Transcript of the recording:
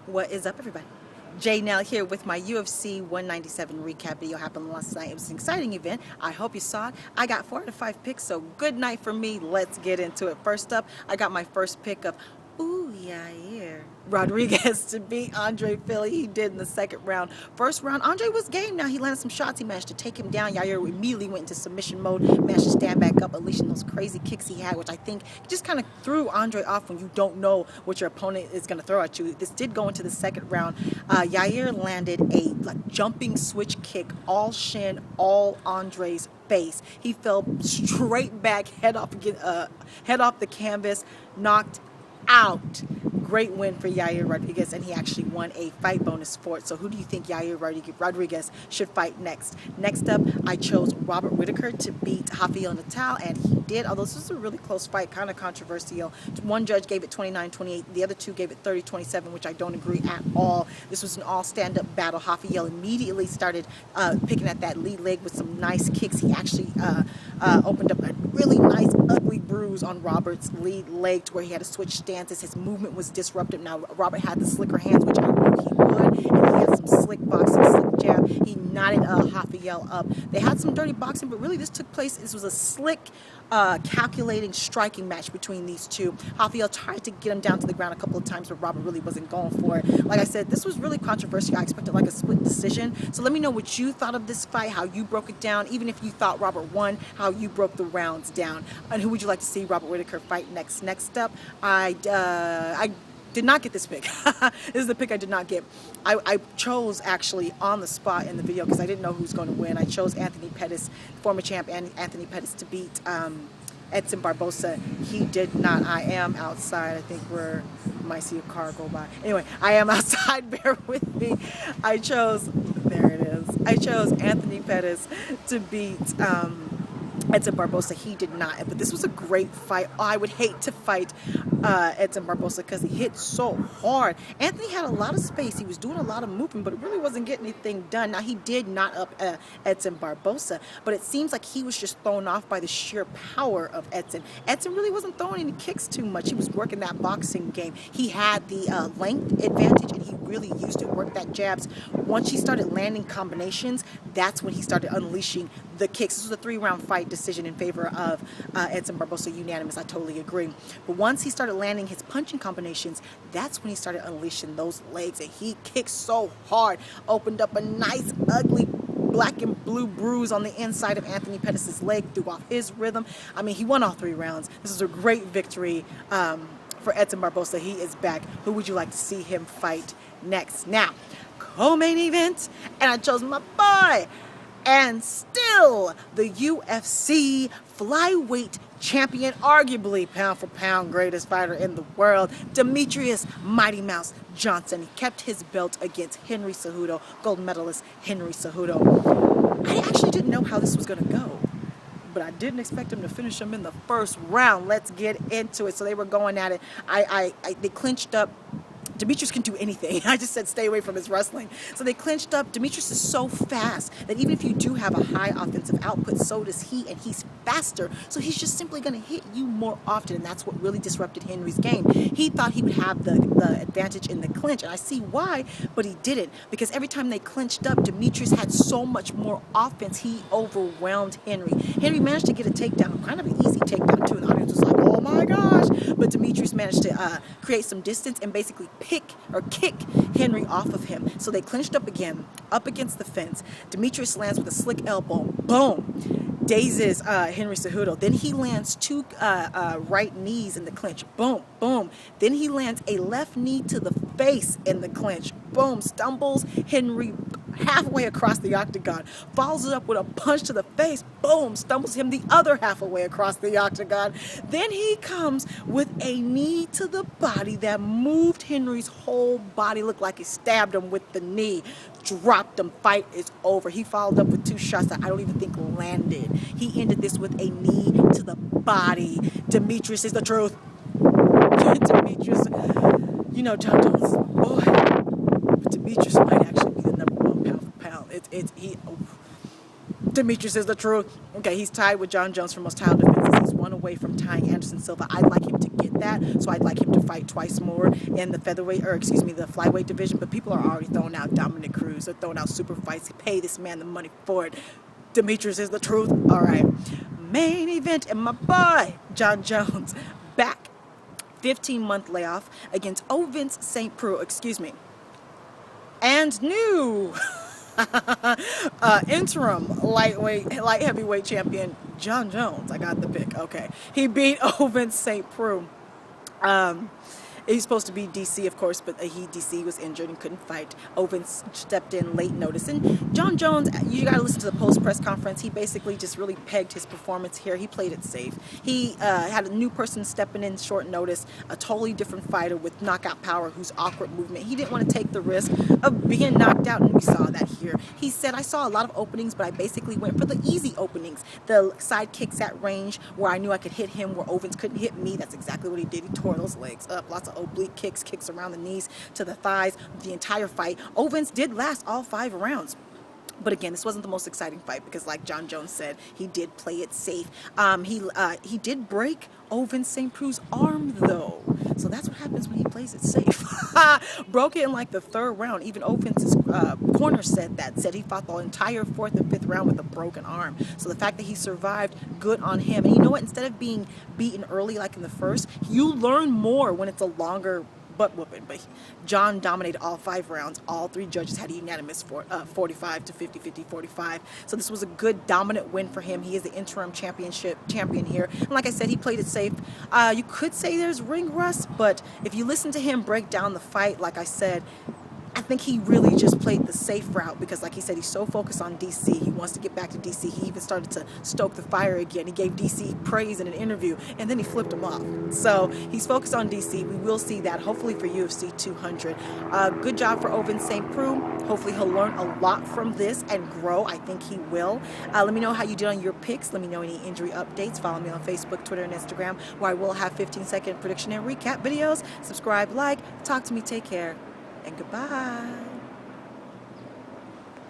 What is up, everybody? Jay Nell here with my UFC 197 recap video. Happened last night. It was an exciting event. I hope you saw it. I got 4 out of 5 picks, so good night for me. Let's get into it. First up, I got my first pick of Yair Rodriguez to beat Andre Philly. He did in the second round. First round, Andre was game. Now he landed some shots. He managed to take him down. Yair immediately went into submission mode, managed to stand back up, unleashing those crazy kicks he had, which I think just kind of threw Andre off when you don't know what your opponent is going to throw at you. This did go into the second round. Yair landed a jumping switch kick, all shin, all Andre's face. He fell straight back, head off the canvas, knocked out. Great win for Yair Rodriguez, and he actually won a fight bonus for it. So who do you think Yair Rodriguez should fight next? Next up, I chose Robert Whitaker to beat Rafael Natal, and he did, although this was a really close fight, kind of controversial. One judge gave it 29-28, the other two gave it 30-27, which I don't agree at all. This was an all stand-up battle. Rafael immediately started picking at that lead leg with some nice kicks. He actually opened up a really nice, ugly bruise on Robert's lead leg to where he had to switch stances. His movement was disrupted. Now, Robert had the slicker hands, which I knew he would, and he had some slick boxing, slick jab. He knotted Rafael up. They had some dirty boxing, but really this took place, this was a slick, calculating, striking match between these two. Rafael tried to get him down to the ground a couple of times, but Robert really wasn't going for it. Like I said, this was really controversial. I expected like a split decision. So let me know what you thought of this fight, how you broke it down, even if you thought Robert won, how you broke the rounds down. And who would you like to see Robert Whitaker fight next? Next up, I did not get this pick. This is the pick I did not get. I chose actually on the spot in the video because I didn't know who was going to win. I chose Anthony Pettis, former champ Anthony Pettis, to beat Edson Barbosa. He did not. I am outside. I think you might see a car go by. Anyway, I am outside. Bear with me. I chose Anthony Pettis to beat Edson Barbosa. He did not, but this was a great fight. I would hate to fight Edson Barbosa because he hit so hard. Anthony had a lot of space. He was doing a lot of movement, but it really wasn't getting anything done. Now, he did knot up Edson Barbosa, but it seems like he was just thrown off by the sheer power of Edson. Edson really wasn't throwing any kicks too much. He was working that boxing game. He had the length advantage, and he really used it, worked that jabs. Once he started landing combinations, that's when he started unleashing the kicks. This was a 3-round fight decision in favor of Edson Barbosa, unanimous. I totally agree. But once he started landing his punching combinations, that's when he started unleashing those legs, and he kicked so hard, opened up a nice, ugly black and blue bruise on the inside of Anthony Pettis' leg, threw off his rhythm. I mean, he won all 3 rounds. This is a great victory for Edson Barbosa. He is back. Who would you like to see him fight next? Now, co-main event, and I chose my boy, and still the UFC flyweight champion, arguably pound for pound greatest fighter in the world, Demetrious Mighty Mouse Johnson. He kept his belt against Henry Cejudo, gold medalist Henry Cejudo. I actually didn't know how this was going to go, but I didn't expect him to finish him in the first round. Let's get into it. So they were going at it. They clinched up. Demetrious can do anything. I just said stay away from his wrestling. So they clinched up. Demetrious is so fast that even if you do have a high offensive output, so does he, and he's faster. So he's just simply going to hit you more often, and that's what really disrupted Henry's game. He thought he would have the advantage in the clinch, and I see why, but he didn't, because every time they clinched up, Demetrious had so much more offense. He overwhelmed Henry. Henry managed to get a takedown, kind of an easy takedown too, and the audience was like, oh my gosh, but Demetrious managed to create some distance and basically kick Henry off of him. So they clinched up again, up against the fence. Demetrious lands with a slick elbow. Boom. Dazes Henry Cejudo. Then he lands 2 right knees in the clinch. Boom, boom. Then he lands a left knee to the face in the clinch. Boom. Stumbles Henry halfway across the octagon. Follows it up with a punch to the face. Boom. Stumbles him the other halfway across the octagon. Then he comes with a knee to the body that moved Henry's whole body. Looked like he stabbed him with the knee. Dropped him. Fight is over. He followed up with 2 shots that I don't even think landed. He ended this with a knee to the body. Demetrious is the truth. Demetrious, you know, Jon Jones is my boy, but Demetrious might actually be the #1 pound for pound. Demetrious is the truth. Okay, he's tied with Jon Jones for most title defenses. He's one away from tying Anderson Silva. I'd like him to get that, so I'd like him to fight twice more in the featherweight, or excuse me, the flyweight division. But people are already throwing out Dominic Cruz. They're throwing out super fights. Pay this man the money for it. Demetrious is the truth. All right. Main event, and my boy, Jon Jones, back. 15-month layoff against Ovince St. Preux, excuse me. And new interim light heavyweight champion, Jon Jones. I got the pick. Okay. He beat Ovince St. Preux. He's supposed to be DC, of course, but DC was injured and couldn't fight. Ovince stepped in late notice. And Jon Jones, you got to listen to the post-press conference. He basically just really pegged his performance here. He played it safe. He had a new person stepping in short notice, a totally different fighter with knockout power who's awkward movement. He didn't want to take the risk of being knocked out, and we saw that here. He said, I saw a lot of openings, but I basically went for the easy openings. The side kicks at range where I knew I could hit him, where Ovince couldn't hit me. That's exactly what he did. He tore those legs up. Lots of oblique kicks around the knees to the thighs the entire fight. Ovince did last all 5 rounds. But again, this wasn't the most exciting fight because, like Jon Jones said, he did play it safe. He did break Ovince St. Preux's arm, though. So that's what happens when he plays it safe. Broke it in like the 3rd round. Even Ovince's corner said he fought the entire 4th and 5th round with a broken arm. So the fact that he survived, good on him. And you know what? Instead of being beaten early like in the first, you learn more when it's a longer butt whooping. But Jon dominated all 5 rounds. All 3 judges had a unanimous 45 to 50, 50, 45. So this was a good dominant win for him. He is the interim champion here. And like I said, he played it safe. You could say there's ring rust, but if you listen to him break down the fight, like I said, I think he really just played the safe route because, like he said, he's so focused on DC. He wants to get back to DC. He even started to stoke the fire again. He gave DC praise in an interview, and then he flipped him off. So he's focused on DC. We will see that, hopefully, for UFC 200. Good job for Ovince St. Preux. Hopefully, he'll learn a lot from this and grow. I think he will. Let me know how you did on your picks. Let me know any injury updates. Follow me on Facebook, Twitter, and Instagram, where I will have 15-second prediction and recap videos. Subscribe, like, talk to me, take care. And goodbye.